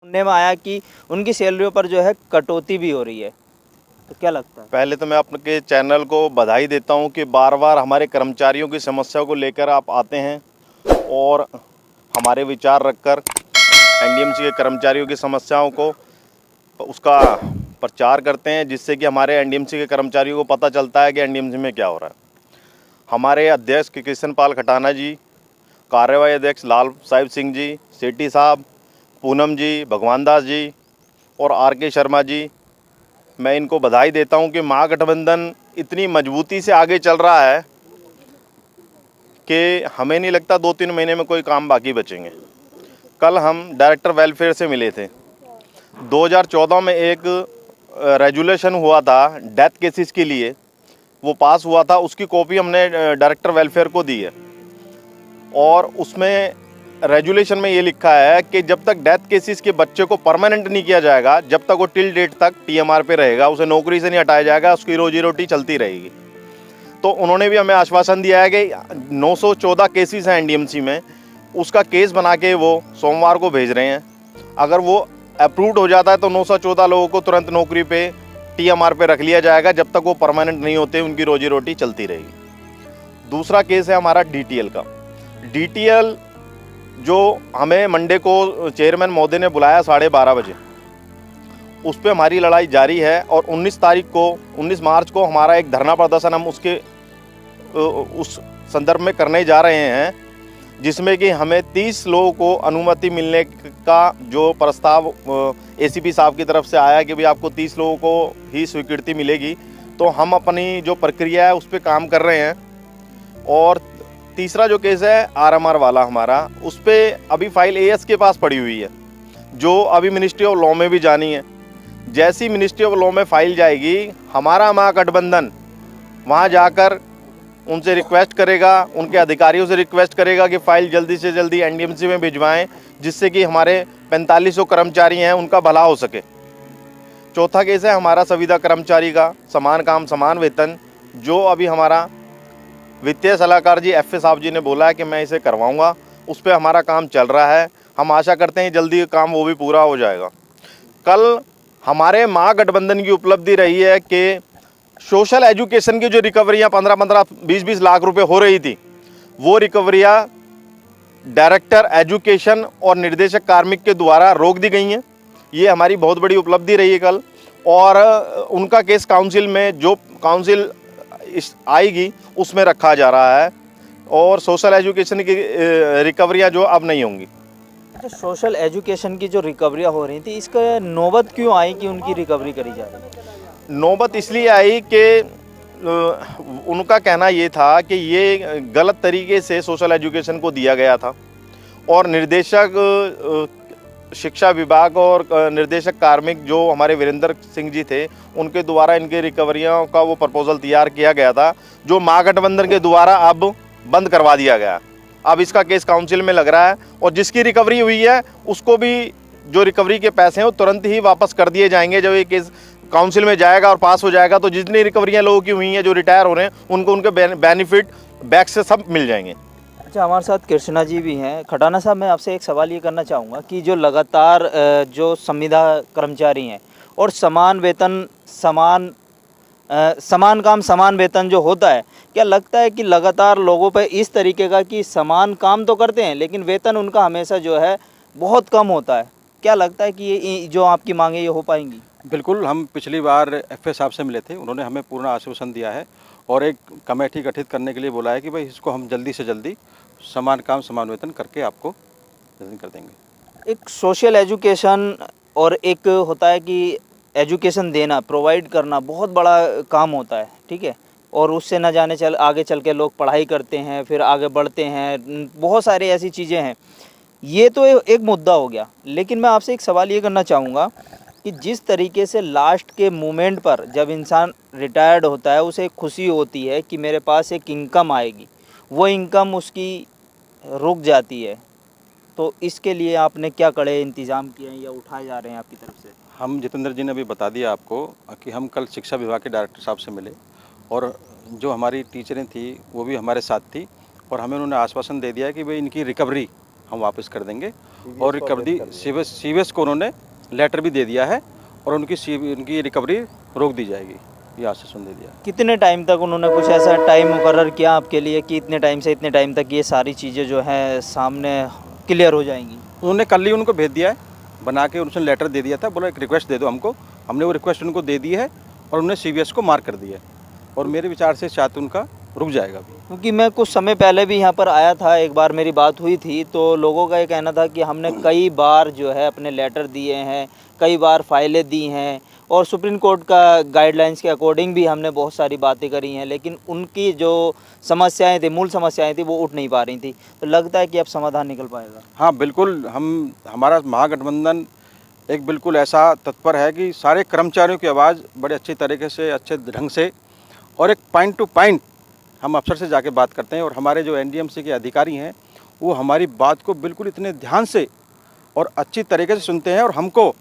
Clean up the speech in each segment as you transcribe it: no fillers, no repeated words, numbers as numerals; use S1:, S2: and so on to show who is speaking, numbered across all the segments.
S1: सुनने में आया कि उनकी सैलरियों पर जो है कटौती भी हो रही है, तो क्या लगता है?
S2: पहले तो मैं आपके चैनल को बधाई देता हूं कि बार बार हमारे कर्मचारियों की समस्या को लेकर आप आते हैं और हमारे विचार रखकर एनडीएमसी के कर्मचारियों की समस्याओं को उसका प्रचार करते हैं, जिससे कि हमारे एनडीएमसी के कर्मचारियों को पता चलता है कि एनडीएमसी में क्या हो रहा है। हमारे अध्यक्ष किशन पाल खटाना जी, कार्यवाही अध्यक्ष लाल साहिब सिंह जी, सेठी साहब, पूनम जी, भगवान दास जी और आर.के. शर्मा जी, मैं इनको बधाई देता हूं कि महागठबंधन इतनी मजबूती से आगे चल रहा है कि हमें नहीं लगता 2-3 महीने में कोई काम बाकी बचेंगे। कल हम डायरेक्टर वेलफेयर से मिले थे। 2014 में एक रेजुलेशन हुआ था डेथ केसेस के लिए, वो पास हुआ था, उसकी कॉपी हमने डायरेक्टर वेलफेयर को दी है और उसमें रेजुलेशन में ये लिखा है कि जब तक डेथ केसेस के बच्चे को परमानेंट नहीं किया जाएगा, जब तक वो टिल डेट तक टीएमआर पे रहेगा, उसे नौकरी से नहीं हटाया जाएगा, उसकी रोजी रोटी चलती रहेगी। तो उन्होंने भी हमें आश्वासन दिया है कि 914 केसेस हैं एनडीएमसी में, उसका केस बना के वो सोमवार को भेज रहे हैं। अगर वो अप्रूव्ड हो जाता है तो 914 लोगों को तुरंत नौकरी पे टीएमआर पे रख लिया जाएगा, जब तक वो परमानेंट नहीं होते उनकी रोजी रोटी चलती रहेगी। दूसरा केस है हमारा डीटीएल का। डीटीएल जो हमें मंडे को चेयरमैन महोदय ने बुलाया 12:30 बजे, उस पर हमारी लड़ाई जारी है और 19 मार्च को हमारा एक धरना प्रदर्शन हम उस संदर्भ में करने जा रहे हैं, जिसमें कि हमें 30 लोगों को अनुमति मिलने का जो प्रस्ताव एसीपी साहब की तरफ से आया कि भाई आपको 30 लोगों को ही स्वीकृति मिलेगी, तो हम अपनी जो प्रक्रिया है उस पर काम कर रहे हैं। और तीसरा जो केस है आरएमआर वाला हमारा, उस पर अभी फाइल एएस के पास पड़ी हुई है, जो अभी मिनिस्ट्री ऑफ लॉ में भी जानी है। जैसी मिनिस्ट्री ऑफ लॉ में फाइल जाएगी, हमारा महागठबंधन वहाँ जाकर उनसे रिक्वेस्ट करेगा, उनके अधिकारियों से रिक्वेस्ट करेगा कि फ़ाइल जल्दी से जल्दी एनडीएमसी में भिजवाएं, जिससे कि हमारे 4500 कर्मचारी हैं उनका भला हो सके। चौथा केस है हमारा संविदा कर्मचारी का, समान काम समान वेतन, जो अभी हमारा वित्तीय सलाहकार जी एफ साहब जी ने बोला है कि मैं इसे करवाऊंगा, उस पर हमारा काम चल रहा है। हम आशा करते हैं जल्दी काम वो भी पूरा हो जाएगा। कल हमारे महागठबंधन की उपलब्धि रही है कि सोशल एजुकेशन की जो रिकवरियाँ 15-15, 20-20 लाख रुपए हो रही थी, वो रिकवरियाँ डायरेक्टर एजुकेशन और निर्देशक कार्मिक के द्वारा रोक दी गई हैं। ये हमारी बहुत बड़ी उपलब्धि रही है कल। और उनका केस काउंसिल में, जो काउंसिल आएगी उसमें रखा जा रहा है, और सोशल एजुकेशन की रिकवरियाँ जो अब नहीं होंगी।
S1: तो सोशल एजुकेशन की जो रिकवरियाँ हो रही थी, इसका नौबत क्यों आई कि उनकी रिकवरी करी जा रही है?
S2: नौबत इसलिए आई कि उनका कहना ये था कि ये गलत तरीके से सोशल एजुकेशन को दिया गया था, और निर्देशक शिक्षा विभाग और निर्देशक कार्मिक जो हमारे वीरेंद्र सिंह जी थे, उनके द्वारा इनके रिकवरियों का वो प्रपोजल तैयार किया गया था, जो महागठबंधन के द्वारा अब बंद करवा दिया गया। अब इसका केस काउंसिल में लग रहा है, और जिसकी रिकवरी हुई है उसको भी जो रिकवरी के पैसे हैं वो तुरंत ही वापस कर दिए जाएंगे। जब ये केस काउंसिल में जाएगा और पास हो जाएगा, तो जितनी रिकवरियाँ लोगों की हुई हैं जो रिटायर हो रहे हैं, उनको उनके बेनिफिट बैक से सब मिल जाएंगे।
S1: अच्छा, हमारे साथ कृष्णा जी भी हैं। खटाना साहब, मैं आपसे एक सवाल ये करना चाहूँगा कि जो लगातार जो संविदा कर्मचारी हैं और समान वेतन समान काम समान वेतन जो होता है, क्या लगता है कि लगातार लोगों पे इस तरीके का कि समान काम तो करते हैं लेकिन वेतन उनका हमेशा जो है बहुत कम होता है? क्या लगता है कि ये जो आपकी मांगे ये हो पाएंगी?
S3: बिल्कुल, हम पिछली बार एफ साहब से मिले थे, उन्होंने हमें पूर्ण आश्वासन दिया है और एक कमेटी गठित करने के लिए बोला है कि भाई इसको हम जल्दी से जल्दी समान काम समान वेतन करके आपको कर देंगे।
S1: एक सोशल एजुकेशन और एक होता है कि एजुकेशन देना, प्रोवाइड करना बहुत बड़ा काम होता है, ठीक है, और उससे न जाने आगे चल के लोग पढ़ाई करते हैं, फिर आगे बढ़ते हैं, बहुत सारी ऐसी चीज़ें हैं। ये तो एक मुद्दा हो गया, लेकिन मैं आपसे एक सवाल ये करना चाहूँगा कि जिस तरीके से लास्ट के मोमेंट पर जब इंसान रिटायर्ड होता है, उसे खुशी होती है कि मेरे पास एक इनकम आएगी, वो इनकम उसकी रुक जाती है, तो इसके लिए आपने क्या कड़े इंतज़ाम किए हैं या उठाए जा रहे हैं आपकी तरफ से?
S3: हम जितेंद्र जी ने अभी बता दिया आपको कि हम कल शिक्षा विभाग के डायरेक्टर साहब से मिले, और जो हमारी टीचरें थी वो भी हमारे साथ थी, और हमें उन्होंने आश्वासन दे दिया है कि भाई इनकी रिकवरी हम वापस कर देंगे। और रिकवरी सीवीएस को उन्होंने लेटर भी दे दिया है और उनकी रिकवरी रोक दी जाएगी, ये आश्वासन दे दिया।
S1: कितने टाइम तक उन्होंने कुछ ऐसा टाइम मुकर्रर किया आपके लिए कि इतने टाइम से इतने टाइम तक ये सारी चीज़ें जो हैं सामने क्लियर हो जाएंगी?
S3: उन्होंने कल ही उनको भेज दिया है, बना के उन्होंने लेटर दे दिया था, बोला एक रिक्वेस्ट दे दो हमको, हमने वो रिक्वेस्ट उनको दे दी है और उन्होंने सीवीएस को मार्क कर दिया है और मेरे विचार से शायद उनका रुक जाएगा अभी।
S1: क्योंकि मैं कुछ समय पहले भी यहाँ पर आया था, एक बार मेरी बात हुई थी, तो लोगों का ये कहना था कि हमने कई बार जो है अपने लेटर दिए हैं, कई बार फाइलें दी हैं और सुप्रीम कोर्ट का गाइडलाइंस के अकॉर्डिंग भी हमने बहुत सारी बातें करी हैं, लेकिन उनकी जो समस्याएं थी, मूल समस्याएं थी, वो उठ नहीं पा रही थी। तो लगता है कि अब समाधान निकल पाएगा?
S3: हाँ बिल्कुल, हमारा महागठबंधन एक बिल्कुल ऐसा तत्पर है कि सारे कर्मचारियों की आवाज़ बड़े अच्छे तरीके से, अच्छे ढंग से और एक पॉइंट टू पॉइंट हम अफसर से जाके बात करते हैं और हमारे जो एनडीएमसी के अधिकारी हैं वो हमारी बात को बिल्कुल इतने ध्यान से और अच्छी तरीके से सुनते हैं और हमको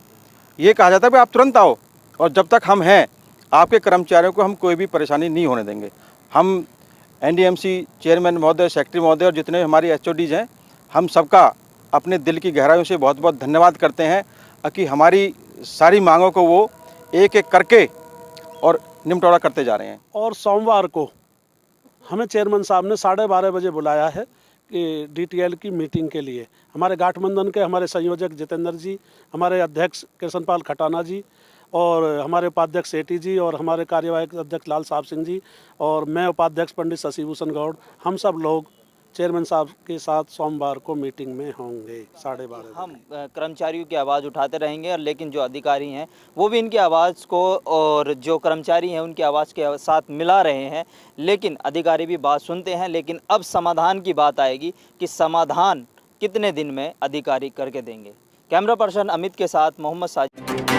S3: ये कहा जाता है कि आप तुरंत आओ और जब तक हम हैं आपके कर्मचारियों को हम कोई भी परेशानी नहीं होने देंगे। हम एनडीएमसी चेयरमैन महोदय, सेक्रेटरी महोदय और जितने हमारे एचओडीज हैं, हम सबका अपने दिल की गहराइयों से बहुत बहुत धन्यवाद करते हैं कि हमारी सारी मांगों को वो एक एक करके और निमटोड़ा करते जा रहे हैं।
S4: और सोमवार को हमें चेयरमैन साहब ने 12:30 बजे बुलाया है कि डीटीएल की मीटिंग के लिए। हमारे गठबंधन के हमारे संयोजक जितेंद्र जी, हमारे अध्यक्ष कृष्णपाल खटाना जी और हमारे उपाध्यक्ष सेठी जी और हमारे कार्यवाहक अध्यक्ष लाल साहब सिंह जी और मैं उपाध्यक्ष पंडित शशिभूषण गौड़, हम सब लोग चेयरमैन साहब के साथ सोमवार को मीटिंग में होंगे 12:30।
S1: हम कर्मचारियों की आवाज़ उठाते रहेंगे और लेकिन जो अधिकारी हैं वो भी इनकी आवाज़ को और जो कर्मचारी हैं उनकी आवाज़ के साथ मिला रहे हैं, लेकिन अधिकारी भी बात सुनते हैं। लेकिन अब समाधान की बात आएगी कि समाधान कितने दिन में अधिकारी करके देंगे। कैमरा पर्सन अमित के साथ मोहम्मद साजिद।